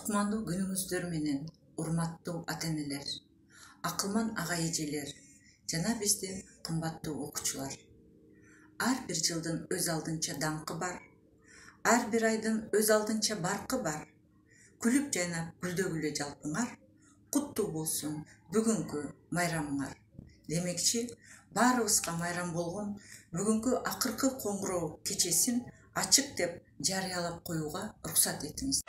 Кутмандуу күнүңүздөр менен урматтуу ата-энелер, акылман ага-эжелер жана биздин кымбаттуу окуучулар. Ар бир жылдын өз алдынча даңкы бар, ар бир айдын өз алдынча баркы бар. Күлүп жайнап гүлдөгүлө жалпыңар, куттуу болсун бүгүнкү майрамыңар. Демекчи, баарыбызга майрам болгон бүгүнкү акыркы коңгуроо кечесин ачык деп жарыялап коюуга уруксат этиңиз.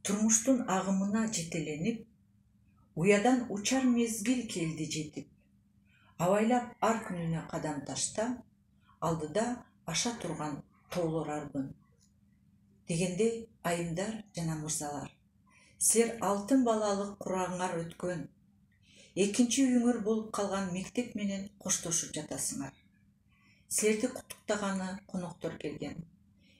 Турмуштун агымына жетеленип, уядан учар мезгил келди жетип. Абайлап ар күнүнө кадам ташта, алдыда аша турган тоолор арбын. Дегендей айымдар жана мырзалар, силер алтын балалык курагыңар өткөн, экинчи үйүңөр болуп калган мектеп менен коштошуп жатасыңар. Силерди куттуктаганы коноктор келген.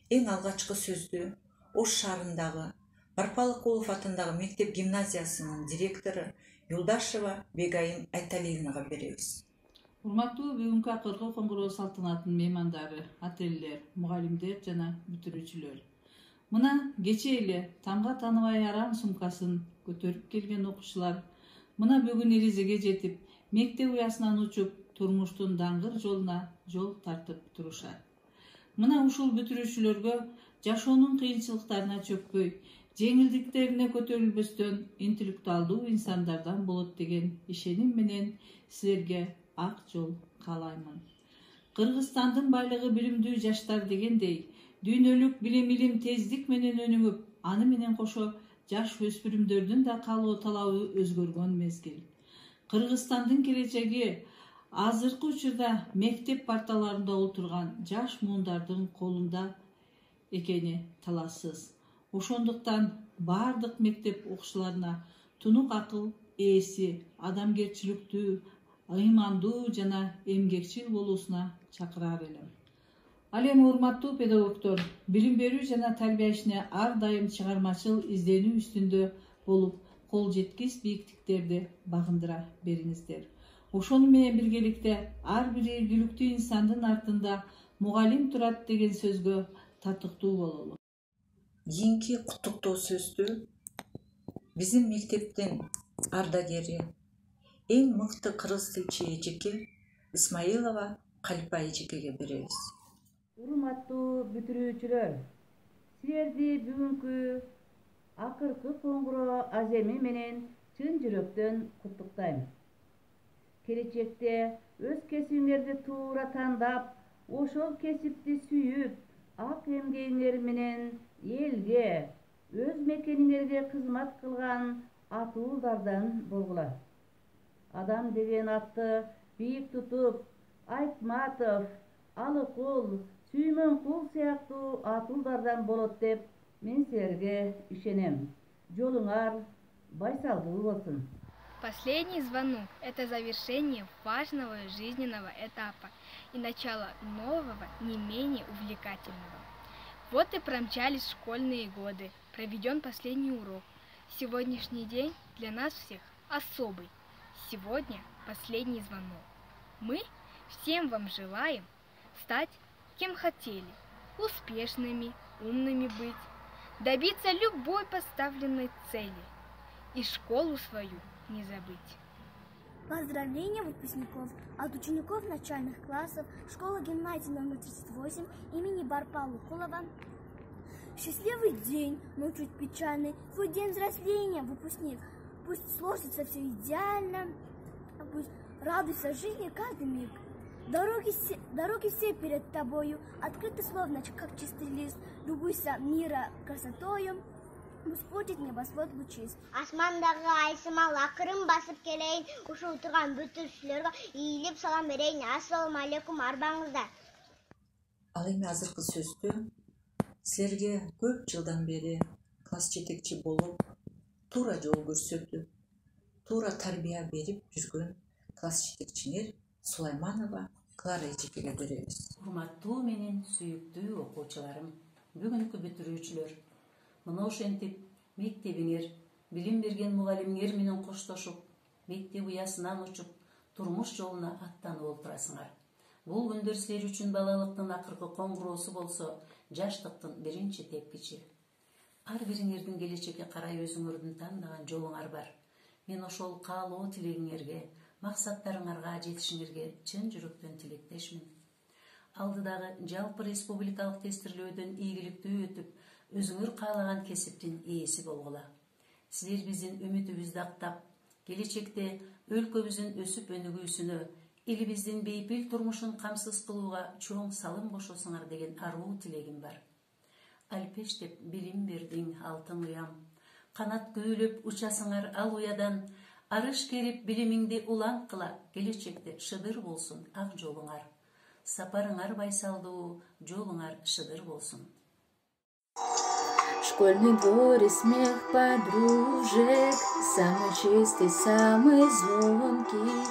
Эң алгачкы сөздү Ош шаарындагы Барпалыкулов атындагы мектеп гимназиясынын директору Юлдашева Бегайым Айталиевнага беребиз. Урматтуу бүгүнкү акыркы коңгуроо салтанатынын меймандары, ата-энелер, мугалимдер жана бүтүрүүчүлөр. Мына кечээ эле тамга тааныбай араң сумкасын көтөрүп келген окуучулар мына бүгүн эрезеге жетип, мектеп уясынан учуп, турмуштун даңгыр жолуна жол тартып турушат. Мына ушул бүтүрүүчүлөргө жашоонун кыйынчылыктарына чөкпөй, жеңилдиктерине көтөрүлбөстөн интеллектуалдуу инсандардан болот деген ишеним менен силерге ак жол каалаймын. Кыргызстандын байлыгы билимдүү жаштар дегендей, дүйнөлүк билим илим тездик менен өнүгүп, аны менен кошо жаш өспүрүмдөрдүн да каалоо талабы өзгөргөн мезгил. Кыргызстандын келечеги азыркы учурда мектеп парталарында отурган жаш муундардын колунда экени талашсыз. Ошондуктан бардык мектеп окуучуларына тунук акыл ээси, адамгерчиликтүү, ыймандуу жана эмгекчил болуусуна чакырар элем. Ал эми урматтуу педагогдор, билим берүү жана тарбия ишине ар дайым чыгармачыл изденүү үстүндө болуп, кол жеткис бийиктиктерди багындыра бериңиздер. Ошону менен биргеликте ар бир ийгиликтүү инсандын артында мугалим турат деген сөзгө татыктуу бололу. Кийинки куттуктоо сөздү биздин мектептин ардагери, эң мыкты кыргыз тилчи эжеке Исмаилова Калипа эжекеге беребиз. Урматтуу бүтүрүүчүлөр, силерди бүгүнкү акыркы коңгуроо аземи менен чын жүрөктөн куттуктайм. Келечекте өз кесибиңерди туура тандап, ошол кесипти сүйүп, ак эмгегиңер менен элге, өз мекениңерге кызмат кылган атуулдардан болгула. Адам деген атты бийик тутуп, Айтматов, Алыкул, Сүймөнкул сыяктуу атуулдардан болот деп мен силерге ишенем. Жолуңар байсалдуу болсун. Последний звонок – это завершение важного жизненного этапа и начало нового, не менее увлекательного. Вот и промчались школьные годы, проведен последний урок. Сегодняшний день для нас всех особый. Сегодня последний звонок. Мы всем вам желаем стать кем хотели, успешными, умными быть, добиться любой поставленной цели и школу свою не забыть. Поздравления выпускников от учеников начальных классов школы-гимназии номер 38 имени Барпалыкулова. Счастливый день, но чуть печальный, твой день взросления, выпускник. Пусть сложится все идеально, пусть радуйся жизни каждый миг. Дороги все перед тобою, открыты словно как чистый лист. Любуйся мира красотою, пусть портит небосвод лучист. Асмандағы айсымал ақырын басып келейін, ұшы отырған бүтіршілерге иіліп салам берейін. Ассаламу алейкум, арбаңызда. Ал эми азыркы сөздө силерге көп жылдан бери класс жетекчи болуп, туура жол көрсөтүп, туура тарбия берип жүргөн класс жетекчиңер Сулайманова Клара эжекеге беребиз. Урматтуу менен сүйүктүү окуучуларым, бүгүнкү бүтүрүүчүлөр, мына ошентип мектебиңер, билим берген мугалимиңер менен коштошуп, мектеп уясынан учуп, турмуш жолуна аттанып олтурасыңар. Бул күндөр силер үчүн балалыктын акыркы коңгуроосу болсо, жаштыктын биринчи тепкичи. Ар бириңердин келечекке карай өзүңөрдүн тандаган жолуңар бар. Мен ошол каалоо тилегиңерге, максаттарыңарга жетишиңерге чын жүрөктөн тилектешмин. Алдыдагы жалпы республикалык тестирлөөдөн ийгиликтүү өтүп, өзүңөр каалаган кесиптин ээси болгула. Силер биздин үмүтүбүздү актап, келечекте өлкөбүздүн өсүп өнүгүүсүнө, элибиздин бейпил турмушун камсыз кылууга чоң салым кошосуңар деген аруу тилегим бар. Алпеш деп билим бердиң алтын уям, канат көөлөп учасыңар ал уядан, арыш керип билимиңди улан кыла, келечекте шыдыр болсун ак жолуңар. Сапарыңар байсалдуу, жолуңар шыдыр болсун. Школьный двор и смех подружек, самый чистый, самый звонкий,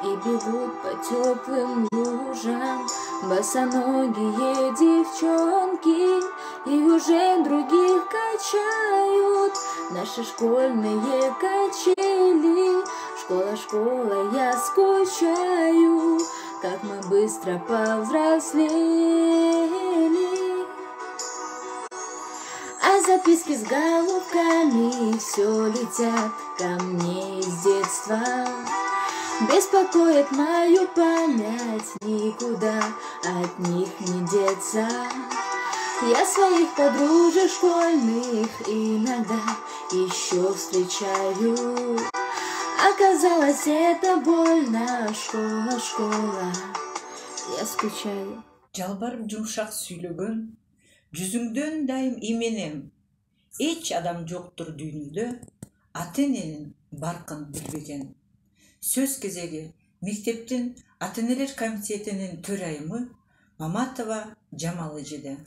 и бегут по теплым лужам босоногие девчонки, и уже других качают наши школьные качели. Школа, школа, я скучаю, как мы быстро повзрослели. А записки с голубками все летят ко мне из детства, беспокоит мою память, никуда от них не деться. Я своих подружек школьных иногда еще встречаю. Оказалось, это больно, школа, школа, я скучаю. Жалбарып жумшак сүйлөгөн, жүзүңдөн дайым именем. Эч адам жоктур дүйнөдө, ата-эненин баркын билбеген. Сөз кезеги мектептин ата-энелер комитетинин төрайымы Маматова Жамал эжеде.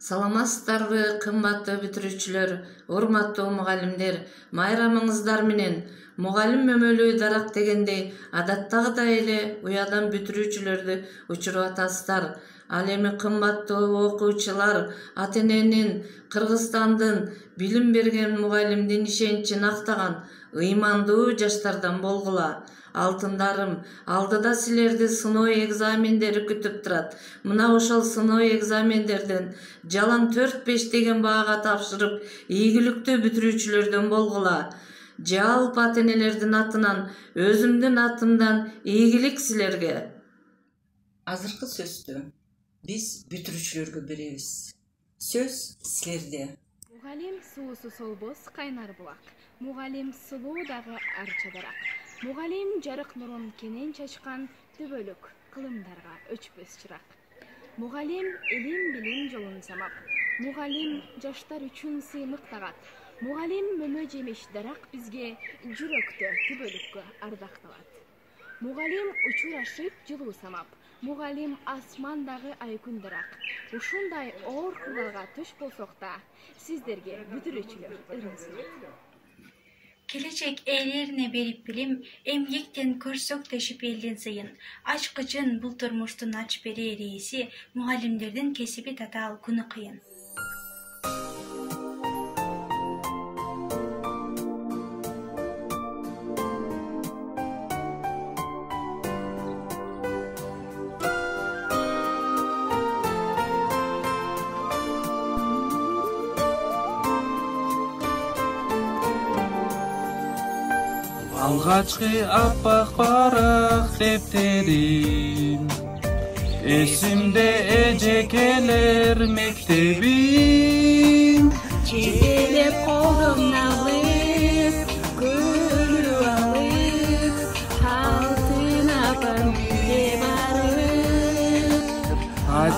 Саламатсыздарбы, кымбаттуу бүтүрүүчүлөр, урматтуу мугалимдер, майрамыңыздар менен мугалим мөмөлүү дарак дегендей адаттагыдай эле уядан бүтүрүүчүлөрдү учуруп атасыздар. Ал эми кымбаттуу окуучулар, ата-эненин, Кыргызстандын билим берген мугалимдин ишеничин актаган ыймандуу жаштардан болгула. Алтындарым, алдыда силерди сыноо экзамендери күтүп турат. Мына ошол сыноо экзамендерден жалаң 4-5 деген баага тапшырып, ийгиликтүү бүтүрүүчүлөрдөн болгула. Жалпы ата-энелердин атынан, өзүмдүн атымдан ийгилик силерге. Азыркы сөздү биз бүтүрүүчүлөргө беребиз. Сөз силерде. Мугалим суусу солбос кайнар булак. Мугалим сулуу дагы арча дарак. Мугалим жарык нурун кенен чачкан төбөлүк кылымдарга өчпөс чырак. Мугалим илим билим жолун самап, мугалим жаштар үчүн сыймык тагат. Мугалим мөмө жемиш дарак бизге жүрөктө төбөлүккө ардакталат. Мугалим учурашып жылуу самап, мугалим асмандагы ай күн дарак. Ушундай оор кубалга төш болсок да, сиздерге бүтүрүүчүлөр ырымсыз. Келечек ээлерине берип билим, эмгектен көрсөктөшүп элдин сыйын. Ачкычын бул турмуштун ач берер ээси, мугалимдердин кесиби татаал күнү кыйын. Алгачкы аппак барак дептерим, эсимде эжекелер мектебим. Жетелеп колумун алып, көңүл алып,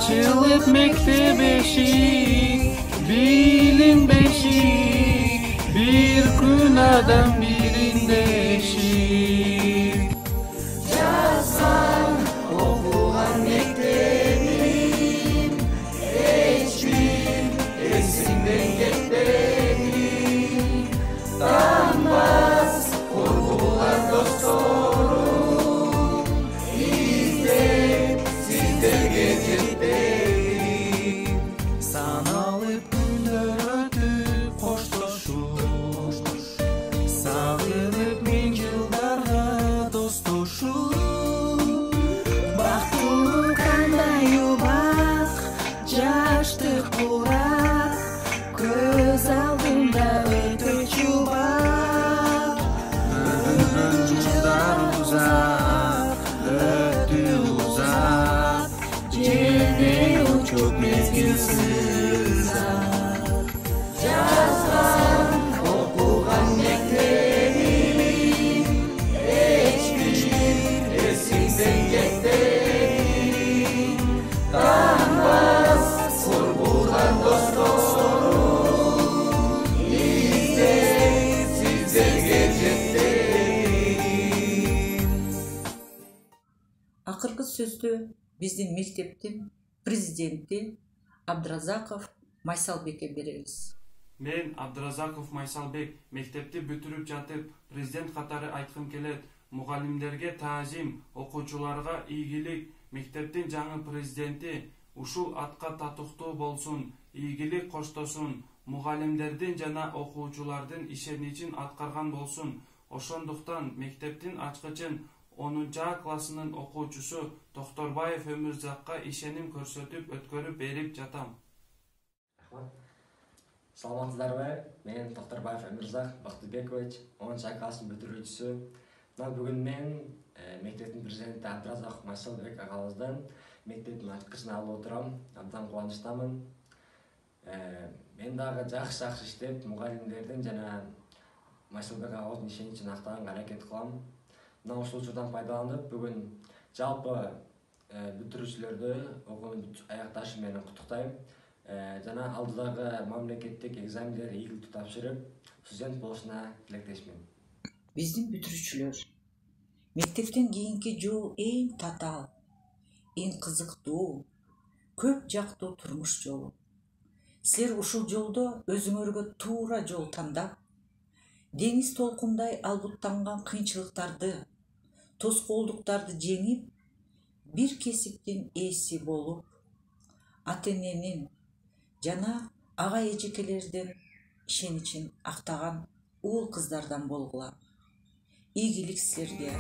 Açılıp mektep eşik, bilim beşik, bir gün adam birinde eşik. Yazsam okulan mektebim, hiçbir esimden gitmedi. Tanmaz kurgular dostlarım, izleyip sizlerge jetmedi. Sanalıp günler ötüp hoşlaşıp, sağınıp bin yıllarga dostlaşıp. Baktım kanday yubak, жаштык курак, көз алдымда өтөп чубак. Жылдар узак, өттү узак, жерде учуп мезгил сызат. Жазган окуган мектебим, эчбир эсимден кетпedi. Tanmaz kurgulan dostlarım, izleyip sizlerge jetmedi. Акыркы сөздү биздин мектептин президенти Абдразаков Майсалбекке беребиз. Мен Абдразаков Майсалбек мектепти бүтүрүп жатып президент катары айткым келет. Мугалимдерге таазим, окуучуларга ийгилик. Мектептин жаңы президенти ушул атка татыктуу болсун, ийгилик коштосун, мугалимдердин жана окуучулардын ишеничин аткарган болсун. Ошондуктан мектептин ачкычын 10-А классынын окуучусу Токторбаев Өмүрзакка ишеним көрсөтүп өткөрүп берип жатам. Саламатсыздарбы? Мен Токторбаев Өмүрзак Бактыбекович, 10-А класстын бүтүрүүчүсү. Бүгүн мен мектептин президенти Абдразаков Майсалбек агабыздан мектептин ачкычын алып отурам. Абдан кубанычтамын. Мен дагы жакшы иштеп, мугалимдердин жана Майсалбек агабыздын ишеничин актаганга аракет кылам. Мына ушул учурдан пайдаланып, бүгүн жалпы бүтүрүүчүлөрдү окууну аякташы менен куттуктайм. Жана алдыдагы мамлекеттик экзамендерди ийгиликтүү тапшырып, студент болушуна тилектешмин. Биздин бүтүрүүчүлөр, мектептен кийинки жол эң татаал, эң кызыктуу, көп жактуу турмуш жолу. Силер ушул жолдо өзүңөргө туура жол тандап, деңиз толкундай албуттанган кыйынчылыктарды, тоскоолдуктарды жеңип, бир кесиптин ээси болуп, ата-эненин жана ага эжекелердин ишеничин актаган уул кыздардан болгула. Ийгилик силерге.